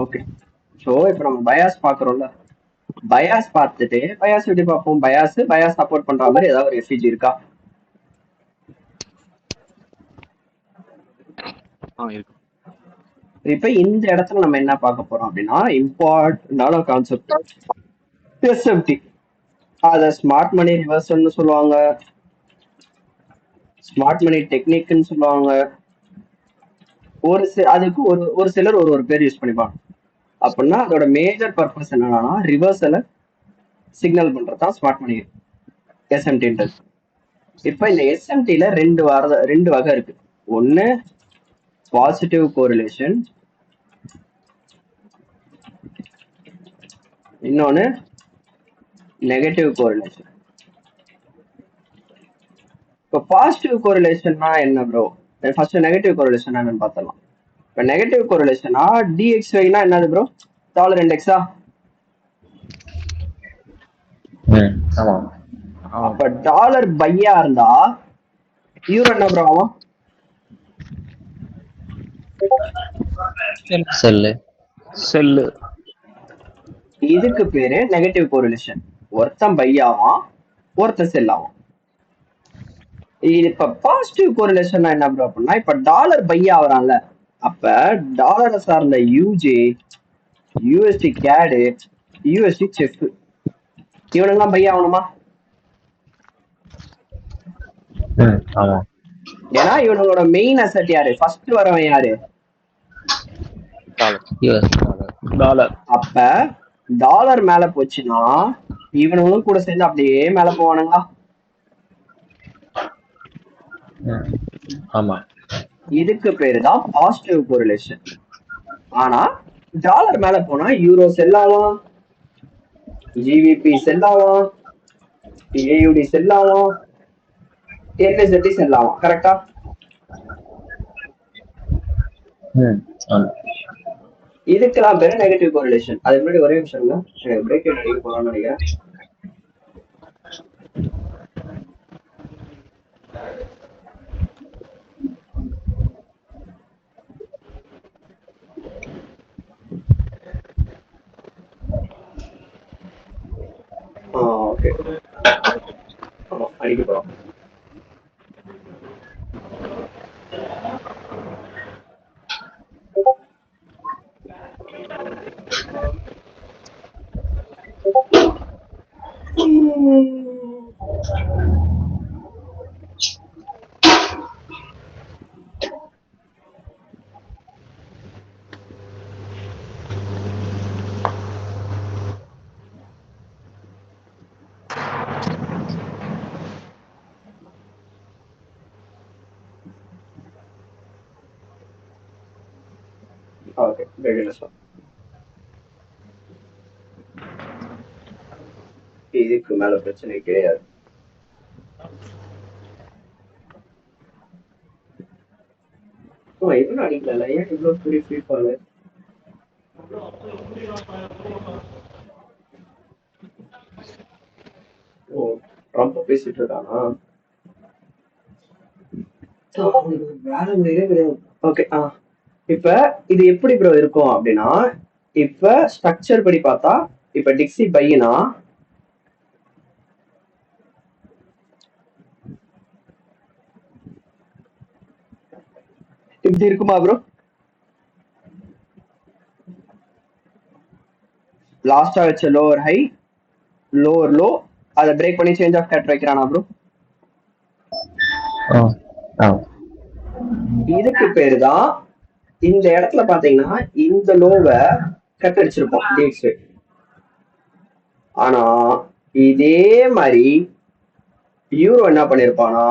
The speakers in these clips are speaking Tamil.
ஓகே. ஸோ இப்போ நம்ம பயாஸ் பார்க்குறோம்ல, பயாஸ் பார்த்துட்டு பயாஸ் எப்படி பார்ப்போம்? பயாஸ் சப்போர்ட் பண்ற மாதிரி ஏதாவது ஒரு எஃபிஜி இருக்கா? இருக்கு. இப்ப இந்த இடத்துல நம்ம என்ன பார்க்க போறோம் அப்படின்னா, இம்பார்ட்டன்டான கான்செப்ட் எஸ்எம்டி. அத ஸ்மார்ட் மணி ரிவர்சல்னு சொல்லுவாங்க, ஸ்மார்ட் மணி டெக்னிக்னு சொல்லுவாங்க. அதுக்கு ஒரு சிலர் ஒரு பேர் யூஸ் பண்ணிப்பாங்க. அப்படின்னா அதோட மேஜர் பர்பஸ் என்னன்னா, ரிவர்சலை சிக்னல் பண்றதுதான் ஸ்மார்ட் மணி எஸ்எம்டின்றது. இப்ப இந்த எஸ்எம்டில ரெண்டு வகை இருக்கு. ஒன்னு பாசிட்டிவ் கோரிலேஷன், இன்னொன்னு நெகட்டிவ் கோரிலேஷன். இப்போ பாசிட்டிவ் கோரிலேஷன்னா என்ன ப்ரோ? ஃபர்ஸ்ட் நெகட்டிவ் கோரிலேஷன் என்னன்னு பார்த்தலாம். இப்போ நெகட்டிவ் கோரிலேஷனா டிஎக்ஸ்ஒய்னா என்னது ப்ரோ? டாலர் இண்டெக்ஸா? அப்ப டாலர் பையா இருந்தா யூரோ என்ன ப்ரோ ஆகும்? செல்லு. இதுக்கு பேரு நெகட்டிவ் கோரிலேஷன். ஒருத்தன் பை ஆவான், ஒருத்தன் செல் ஆகும். இப்ப பாசிட்டிவ் கோரிலேஷன் என்ன ப்ரோ அப்படின்னா, இப்ப டாலர் பை ஆகுறான்ல, அப்ப டாலரை சார்ந்த யூஜே, யூஎஸ்டி கேடு, யூஎஸ்டி செஃப், இவனுங்கெல்லாம் பை ஆகணுமா? ஏன்னா இவனோட மெயின் அசெட் யாரு? ஃபர்ஸ்ட் வரவன் யாரு? டாலர். அப்ப டாலர் மேல போச்சுன்னா இவனுங்களும் கூட சேர்ந்து அப்படியே மேல போவானுங்களா? இதுக்கு பேரு தான் பாசிட்டிவ் கோரிலேஷன். ஆனா டாலர் மேல போனா யூரோ செல் ஆகும், ஜிவிபி செல் ஆகும், ஏயுடி செல் ஆகும், என்எஸ்டி செல் ஆகும். கரெக்டா? இதுக்கெல்லாம் பேரு நெகட்டிவ் கோரிலேஷன். அதுக்கு முன்னாடி ஒரே நிமிஷம் பிரேக் அடிக்க போலாம்னு நினைக்கிறேன். ஓகே, அடிக்க போறோம். ஓகே, இதுக்கு மேல பிரச்சனை கிடையாது. இவனும் அடிக்கல, ஏன் இவ்வளவு ஃப்ரீ ஃபால்? ஓ, ரொம்ப பேசிட்டு இருக்கானா? ஓகே. இப்ப இது எப்படி ப்ரோ இருக்கும் அப்படின்னா, இப்ப ஸ்ட்ரக்சர் படி பார்த்தா, இப்ப டிக்ஸி பையனா இப்படி இருக்குமா ப்ரோ? லாஸ்டா வச்ச லோவர் ஹை, லோவர் லோ, அதை பிரேக் பண்ணி சேஞ்ச் ஆஃப் கேட் வைக்கிறானா ப்ரோ? இதுக்கு பேரு தான் இந்த இடத்துல பாத்தீங்கன்னா இந்த லோவை கட் அடிச்சிருப்போம் டிஎக்ஸ். ஆனா இதே மாதிரி யூரோ என்ன பண்ணிருப்பானா,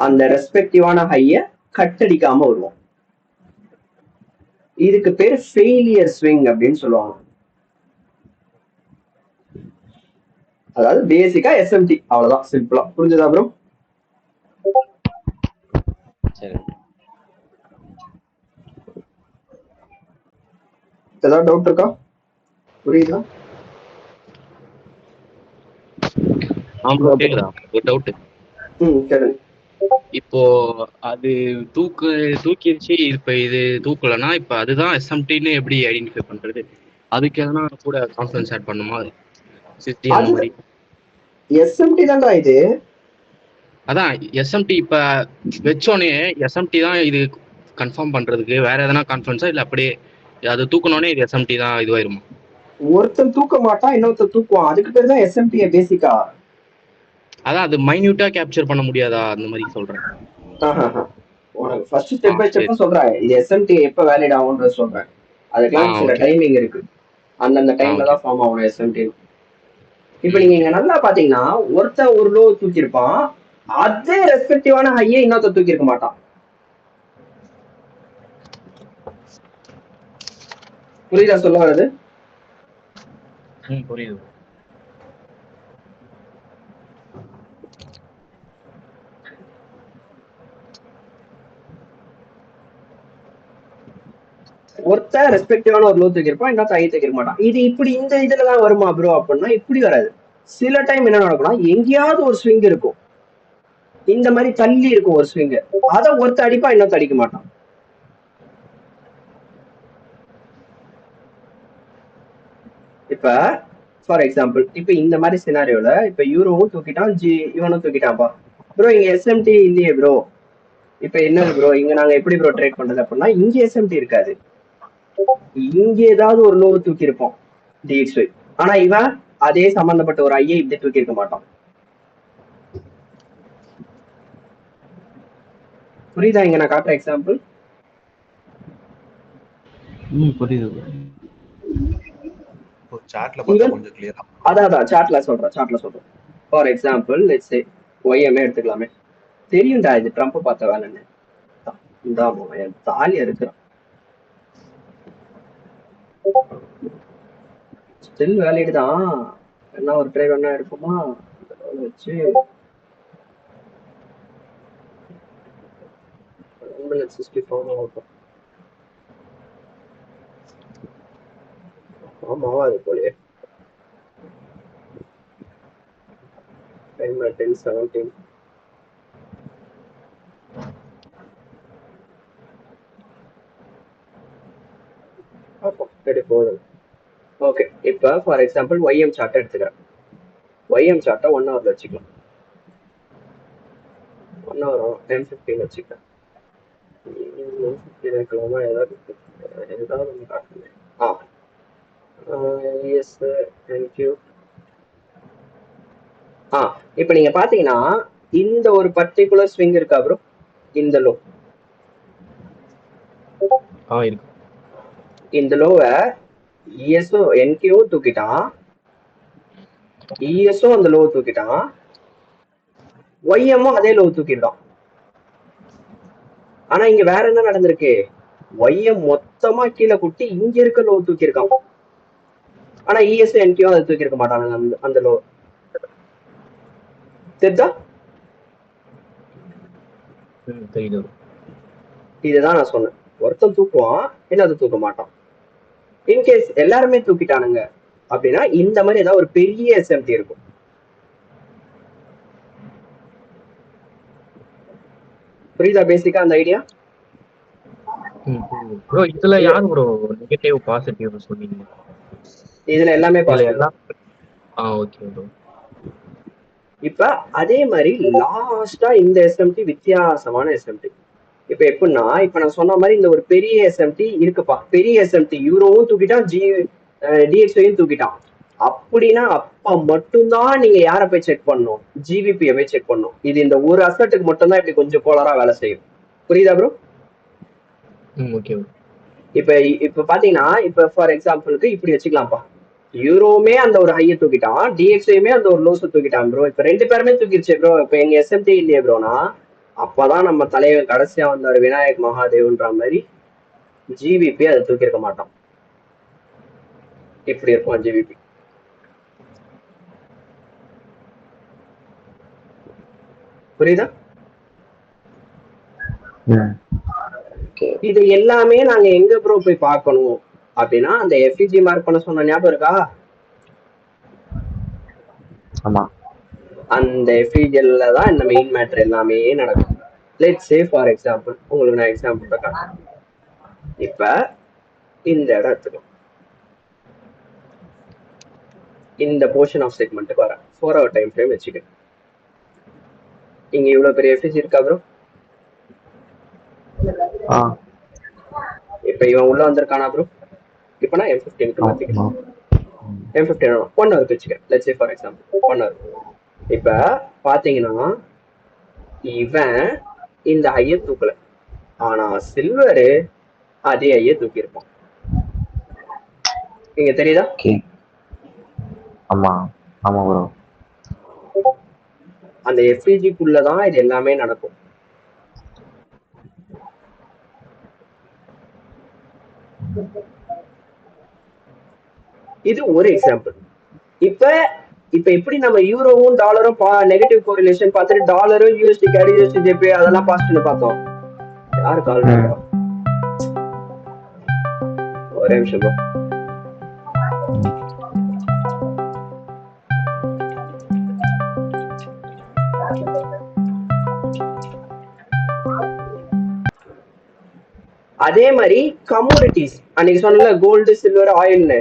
அந்த ரெஸ்பெக்டிவான ஹைய கட் அடிக்காம வருவோம். இதுக்கு பேர் ஃபெயிலியர் ஸ்விங் அப்படின்னு சொல்லுவாங்க. அதாவது பேசிக்கா எஸ்எம்டி, அவ்வளவுதான், சிம்பிளா. புரிஞ்சுதா ப்ரோ? ஏதாவது டவுட் இருக்கா? புரியுதா? கேளுங்க. கேளுங்க. இப்போ அது தூக்கிடுச்சு. இப்ப இது தூக்கலன்னா இப்ப அதுதான் எஸ்எம்டின்னு எப்படி ஐடென்டிஃபை பண்றது? அதுக்கு எதனா கூட கான்ஃபிடன்ஸ் ஆட் பண்ணுமா? சிஸ்டி அந்த அது மாதிரி. எஸ்எம்டி தான்டா இது. அதான் எஸ்எம்டி இப்ப வச்சோடனே எஸ்எம்டி தான் இது கன்ஃபார்ம் பண்றதுக்கு வேற எதனா கான்ஃபிடன்ஸா இல்ல அப்படியே அது தூக்கணும்னே இது எஸ்எம்டி தான் இதுவாயிருமா? ஒருத்தன் தூக்க மாட்டான், இன்னொருத்தன் தூக்குவான். அதுக்கு பேர் தான் எஸ்எம்டி பேசிக்கா. அதான் அது மைன்யூட்டா கேப்சர் பண்ண முடியாதா அந்த மாதிரி சொல்றேன். உனக்கு ஃபர்ஸ்ட் ஸ்டெப் பை ஸ்டெப்பா சொல்றேன். இது எஸ்எம்டி எப்ப வேலிட் ஆகும்ன்றது சொல்றேன். அதுக்கெல்லாம் சில டைமிங் இருக்கு. அந்தந்த டைம்ல தான் ஃபார்ம் ஆகணும் எஸ்எம்டி. இப்ப நீங்க இங்க நல்லா பாத்தீங்கன்னா ஒருத்தன் ஒரு லோ தூக்கி இருப்பான், அதே ரெஸ்பெக்டிவான ஹையை இன்னொருத்த தூக்கி இருக்க மாட்டான். புரியுதா சொல்ல வருது? புரியுது. ஒருத்தன் ரெஸ்பெக்டிவான ஒரு லோ தூக்கி இருப்பான், இன்னொருத்த ஹை தூக்கி இருக்க மாட்டான். இது இப்படி இந்த இதுலதான் வருமா ப்ரோ அப்படின்னா இப்படி வராது. சில டைம் என்ன நடக்கும்னா எங்கேயாவது ஒரு ஸ்விங் இருக்கும், இந்த மாதிரி தள்ளி இருக்கும் ஒரு ஸ்விங், அதை ஒருத்த அடிப்பா இன்னொருத்த அடிக்க மாட்டான். இப்ப ஃபார் எக்ஸாம்பிள் இப்ப இந்த மாதிரி சினாரியோல இப்ப யூரோவும் தூக்கிட்டான், இவனும் தூக்கிட்டான்ப்பா. ப்ரோ இங்க எஸ்எம்டி இல்லையே ப்ரோ, இப்ப என்னது ப்ரோ இங்க நாங்க எப்படி ப்ரோ ட்ரேட் பண்றது அப்படின்னா இங்க எஸ்எம்டி இருக்காது, இங்க ஏதாவது ஒரு லோ தூக்கி இருப்போம் டிஎக்ஸ்ஒய். ஆனா இவன் அதே சம்பந்தப்பட்ட ஒரு ஐயை இப்படி தூக்கி இருக்க மாட்டான். புரியுதா இங்க நான் காட்டுற எக்ஸாம்பிள்? புரியுது. அதான் சார்ட்ல சொல்றேன். For example let's say YMA எடுத்துக்கலாமே. தெரியும்டா இது ட்ரம்ப் பார்த்த வேலைன்னு. தாலியா இருக்கிறான், ஸ்டில் வேலிட் தான். என்ன ஒரு ட்ரேட் வேணா இருக்குமா வச்சு 164 ஆமாவா அது போலயே 10-17 போதும். ஓகே இப்ப ஃபார் எக்ஸாம்பிள் ஒய்எம் சார்ட் எடுத்துக்கிறேன். ஒய்எம் சார்ட்டை 1 ஹவர்ல வச்சுக்கலாம். 1 ஹவர் 10-15 வச்சுக்கிறேன். 10-15 வைக்கலாமா? ஏதாவது ஒன்று காட்டுங்க. Yes thank you. இப்ப நீங்க பாத்தீங்கன்னா இந்த ஒரு பர்டிகுலர் ஸ்விங் இருக்கா ப்ரோ, இந்த லோ, இந்த லோவை இஎஸ்ஓ என்கியூ தூக்கிட்டான், இஎஸ்ஓ அந்த லோ தூக்கிட்டான், ஒய்எம்மும் அதே லோ தூக்கிட்டான். ஆனா இங்க வேற என்ன நடந்திருக்கு, ஒய்எம் மொத்தமா கீழே குட்டி இங்க இருக்க லோ தூக்கி இருக்கான். ஆனா இஎஸ்ஓ என்கியூ அதை தூக்கி இருக்க மாட்டானுங்க அந்த லோ. தெரியுதா? இதுதான் நான் சொன்னேன், ஒருத்தன் தூக்குவான் இன்னொரு தூக்க மாட்டான். இன்கேஸ் எல்லாருமே தூக்கிட்டானுங்க அப்படின்னா இந்த மாதிரி ஏதாவது ஒரு பெரிய எஸ்எம்டி இருக்கும். புரியுதா பேசிக்கா அந்த ஐடியா? ப்ரோ இதுல யாரு ப்ரோ நெகட்டிவ் பாசிட்டிவ் சொன்னீங்க? இதுல எல்லாமே பாசிட்டிவ். Okay bro. இப்ப அதே மாதிரி லாஸ்டா இந்த எஸ்எம்டி வித்தியாசமான எஸ்எம்டி. இப்ப எப்படின்னா இப்ப நான் சொன்ன மாதிரி இந்த ஒரு பெரிய எஸ்எம்டி இருக்குப்பா, பெரிய எஸ்எம்டி யூரோவும் தூக்கிட்டான், டிஎக்ஸ்ஒயும் தூக்கிட்டான். அப்படின்னா அப்ப மட்டும்தான் நீங்க யாரை போய் செக் பண்ணணும், ஜிவிபியை போய் செக் பண்ணணும். இது இந்த ஒரு அசட்டுக்கு மட்டும்தான் இப்படி கொஞ்சம் கோலரா வேலை செய்யும். புரியுதா ப்ரோ? இப்ப பாத்தீங்கன்னா இப்ப ஃபார் எக்ஸாம்பிளுக்கு இப்படி வச்சுக்கலாம்ப்பா, யூரோவுமே அந்த ஒரு ஹையை தூக்கிட்டான், டிஎக்ஸ்ஐயுமே அந்த ஒரு லோஸை தூக்கிட்டான் ப்ரோ. இப்ப ரெண்டு பேருமே தூக்கிடுச்சு ப்ரோ. இப்ப எங்க எஸ்எம்டி இல்லையே ப்ரோனா அப்பதான் நம்ம தலைவர் கடைசியா வந்தார் விநாயக் மகாதேவ்ன்ற மாதிரி ஜிவிபி அதை தூக்கியிருக்க மாட்டான். இப்படி இருக்கும் ஜிவிபி. புரியுதா? இது எல்லாமே நாங்க எங்க ப்ரோ போய் பார்க்கணும் அப்படின்னா அந்த எஃப்இஜி மார்க் பண்ண சொன்ன ஞாபகம் இருக்கா? அந்த எஃப்இஜில தான் இந்த மெயின் மேட்டர் எல்லாமே நடக்கும். லெட்ஸ் சே ஃபார் எக்ஸாம்பிள் உங்களுக்கு நான் எக்ஸாம்பிள் தான் காட்டுறேன். இப்ப இந்த இடம் எடுத்துக்கலாம். இந்த போர்ஷன் ஆஃப் செக்மெண்ட்டுக்கு வரேன். 4 hour டைம் ஃப்ரேம் வச்சுக்கிறேன். இங்க இவ்வளவு பெரிய எஃபிசி இருக்கா ப்ரோ? இப்ப இவன் உள்ள வந்திருக்கானா ப்ரோ? இப்ப நான் M15 மாத்திக்கிறேன். M15 1 hour வச்சுக்கிறேன். Let's say for example 1 hour. இப்ப பாத்தீங்கன்னா இவன் இந்த ஐய தூக்கல, ஆனா சில்வரு அதே ஐய தூக்கி இருப்பான். இங்க தெரியுதா? ஆமா ஆமா ப்ரோ. அந்த எஃப்இஜிக்குள்ளதான் இது எல்லாமே நடக்கும். இது ஒரு எக்ஸாம்பிள். இப்ப எப்படி நம்ம யூரோவும் டாலரும் நெகட்டிவ் கோரிலேஷன் பார்த்துட்டு டாலரும் யூஎஸ்டி கேடி யூஎஸ்டி ஜேபி அதெல்லாம் பாசிட்டிவ் பார்த்தோம். யாரு கால் பண்றா? ஒரே நிமிஷம் ப்ரோ. அதே மாதிரி கமோடிட்டிஸ் அன்னைக்கு சொன்னல கோல்டு சில்வர் ஆயில்னு,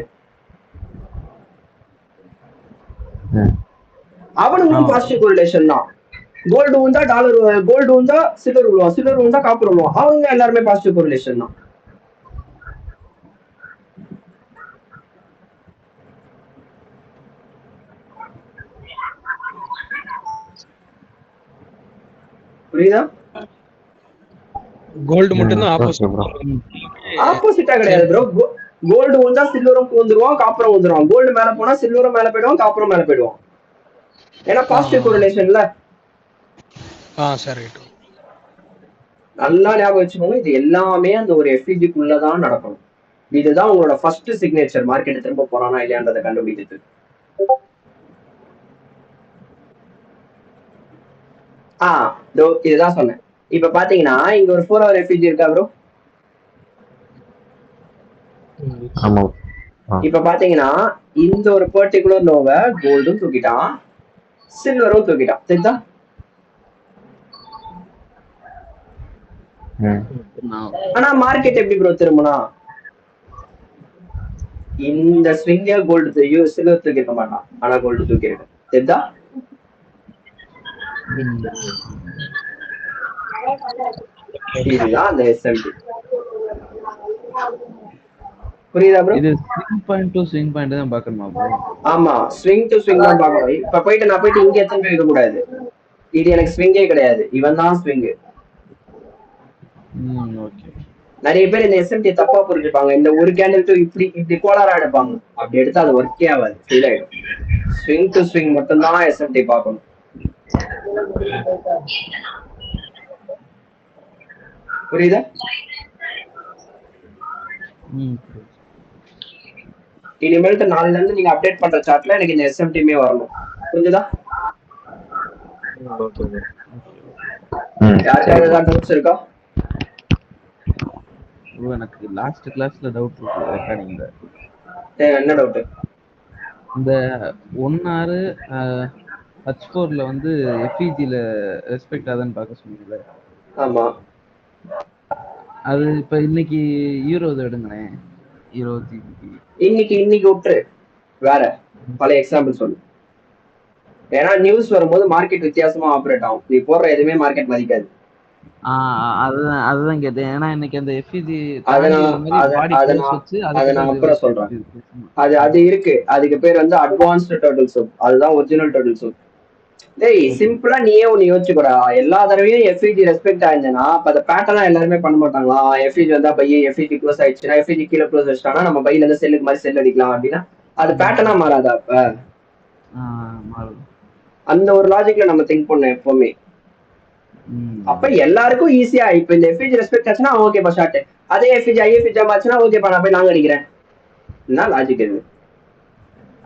அவனுங்களும் பாசிட்டிவ் கோரிலேஷன் தான். கோல்டு வந்தா டாலர், கோல்டு வந்தா சில்வர் விழுவோம், சில்வர் வந்தா காப்பர் விழுவோம். அவங்க எல்லாருமே பாசிட்டிவ் கோரிலேஷன் தான். புரியுதா? கோல்டு மட்டும் தான் ஆப்போசிட்டா கிடையாது ப்ரோ. கோல்டு வந்தா சில்வரும் வந்துருவான், காப்பரும் வந்துருவான். கோல்டு மேல போனா சில்வரும் மேல போயிடுவான், காப்பரும் மேல போயிடுவான். ஏன்னா பாசிட்டிவ் கோரிலேஷன்ல. சரி, நல்லா ஞாபகம் வச்சுக்கோங்க, இது எல்லாமே அந்த ஒரு எஃப்இஜிக்குள்ளதான் நடக்கணும். இதுதான் உங்களோட ஃபர்ஸ்ட் சிக்னேச்சர். மார்க்கெட் திரும்ப போறானா இல்லையான்றதை கண்டுபிடிக்கிறது. இதுதான் சொன்னேன். இப்ப பாத்தீங்கன்னா இங்க ஒரு 4 hour எஃப்இஜி இருக்கா ப்ரோ? இப்ப பாத்தீங்கன்னா இந்த ஒரு பர்டிகுலர் நோவ கோல்டும் தூக்கிட்டான், சில்வரும் தூக்கிட்டான். சரிதா? ஆனா மார்க்கெட் எப்படி ப்ரோ திரும்பினா இந்த ஸ்விங்க கோல்டு சில்வர் தூக்கி இருக்க மாட்டான், ஆனா கோல்டு தூக்கி இருக்கு. சரிதா? இதுதான் அந்த எஸ்எம்டி. புரியுதா ப்ரோ? இது swing point to swing point தான் பார்க்கணுமா ப்ரோ? ஆமா, ஸ்விங் டு ஸ்விங் தான் பார்க்கணும். இப்ப போயிட்டு நான் போயிட்டு இங்க எத்தனை வைக்க கூடாது. இது எனக்கு ஸ்விங்கே கிடையாது, இவன் தான் ஸ்விங். ஓகே. நிறைய பேர் இந்த எஸ்எம்டி தப்பா புரிஞ்சுப்பாங்க. இந்த ஒரு கேண்டில் இப்படி கோளாரா எடுப்பாங்க. அப்படி எடுத்தா அது ஒர்க்கே ஆகாது, ஃபெயில் ஆயிடும். ஸ்விங் டு ஸ்விங் மட்டும் தான் எஸ்எம்டி பார்க்கணும். புரியுதா? இனிமேல்ட்டு நாளைல இருந்து நீங்க அப்டேட் பண்ற சார்ட்ல எனக்கு இந்த எஸ்எம்டிமே வரணும். புரிஞ்சுதா? யாருக்காவது ஏதாவது டவுட்ஸ் இருக்கா? எனக்கு லாஸ்ட் கிளாஸ்ல டவுட் இருக்கு ரெக்கார்டிங்ல. என்ன டவுட்? இந்த 1 hour H4ல வந்து எஃப்இஜில ரெஸ்பெக்ட் ஆகுதுன்னு பார்க்க சொன்னீங்கல்ல? ஆமா. அது இப்ப இன்னைக்கு யூரோ எடுங்களேன். இன்னைக்கு விட்டுரு, வேற பல எக்ஸாம்பிள் சொல்லு. ஏன்னா நியூஸ் வரும்போது மார்க்கெட் வித்தியாசமா ஆப்ரேட் ஆகும். நீ போடுற எதுவுமே மார்க்கெட் மதிக்காது. அதுதான் கேட்டேன். ஏன்னா இன்னைக்கு அந்த எஃப்இஜி அதை நான் அப்புறம் சொல்றேன். அது இருக்கு, அதுக்கு பேர் வந்து அட்வான்ஸ்டு டோட்டல் சோப். அதுதான் ஒரிஜினல் டோட்டல் சோப். டேய் சிம்பிளா நீயே ஒண்ணு யோசிச்சுக்கூடா. எல்லா தடவையும் எஃப்இஜி ரெஸ்பெக்ட் ஆயிருந்தேன்னா அப்ப அந்த பேட்டர்னா எல்லாருமே பண்ண மாட்டாங்களா? எஃப்இஜி வந்தா பை, எஃப்இஜி க்ளோஸ் ஆயிடுச்சுன்னா எஃப்இஜி கீழே க்ளோஸ் வச்சுட்டாங்கன்னா நம்ம பையில இருந்து செல்லுக்கு மாதிரி செல் அடிக்கலாம் அப்படின்னா அது பேட்டர்னா மாறாதா? அப்ப அந்த ஒரு லாஜிக்ல நம்ம திங்க் பண்ணோம் எப்பவுமே. அப்ப எல்லாருக்கும் ஈஸியா இப்ப இந்த எஃப்இஜி ரெஸ்பெக்ட் ஆச்சுன்னா ஓகேப்பா ஷார்ட், அதே எஃப்இஜி ஐஎஃப்இஜி ஆச்சுன்னா ஓகேப்பா நான் போய் லாங் அடிக்கிறேன். என்ன லாஜிக் இது?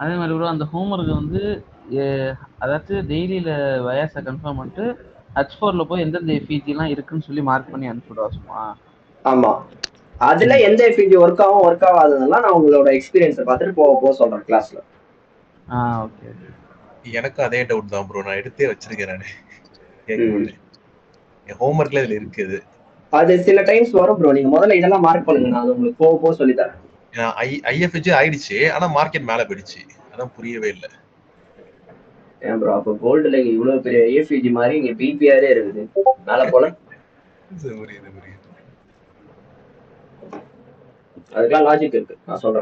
அதே மாதிரி ப்ரோ அந்த ஹோம்ஒர்க் வந்து அதாச்சும் டெய்லியில வயாஸை கன்ஃபார்ம் பண்ணிட்டு H4ல போய் எந்தெந்த எஃப்இஜி எல்லாம் இருக்குன்னு சொல்லி மார்க் பண்ணி அனுப்பிவிடுவா சும்மா. ஆமா, அதுல எந்த எஃப்இஜி ஒர்க் ஆகாததெல்லாம் நான் உங்களோட எக்ஸ்பீரியன்ஸை பார்த்துட்டு போக சொல்றேன் கிளாஸ்ல. ஓகே. எனக்கு அதே டவுட் தான் ப்ரோ, நான் எடுத்தே வச்சிருக்கேன் நானு. என் ஹோம்ஒர்க்ல இதுல இருக்குது. அது சில டைம்ஸ் வரும் ப்ரோ. நீங்க முதல்ல இதெல்லாம் மார்க் பண்ணுங்க, நான் அது உங்களுக்கு போக போக சொல்லி தரேன். ஐஎஃப்ஹெச் ஆயிடுச்சு, ஆனா மார்க்கெட் மேல போயிடுச்சு. அதான் புரியவே இல்லை. ஏன் ப்ரோ அப்போ கோல்டுல இவ்வளவு பெரிய ஏபிஜி மாதிரி இங்க பிபிஆரே இருக்குது மேல போல. புரியுது புரியுது. அதுக்கெல்லாம் லாஜிக் இருக்கு, நான் சொல்றேன்.